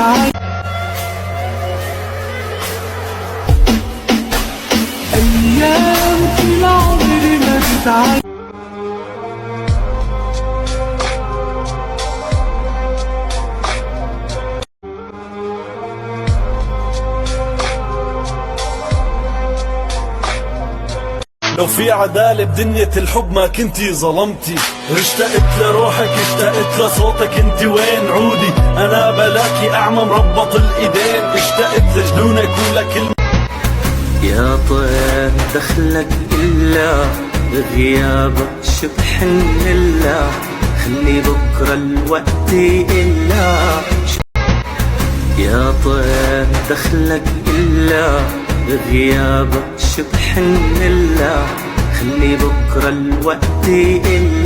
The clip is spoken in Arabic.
بتعيش أيام في العمر ما بتعيش. لو في عدالة بدنيا الحب ما كنتي ظلمتي. اشتقت لروحك اشتقت لصوتك انت وين عودي. انا بلاكي اعمى مربط الايدين. اشتقت لجنونك ولكل يا طير دخلك إلا بغيابك شبحن إلا خلي بكرة الوقت إلا. يا طير دخلك إلا بغيابك شبحن إلا خلي بكرة الوقت إلا.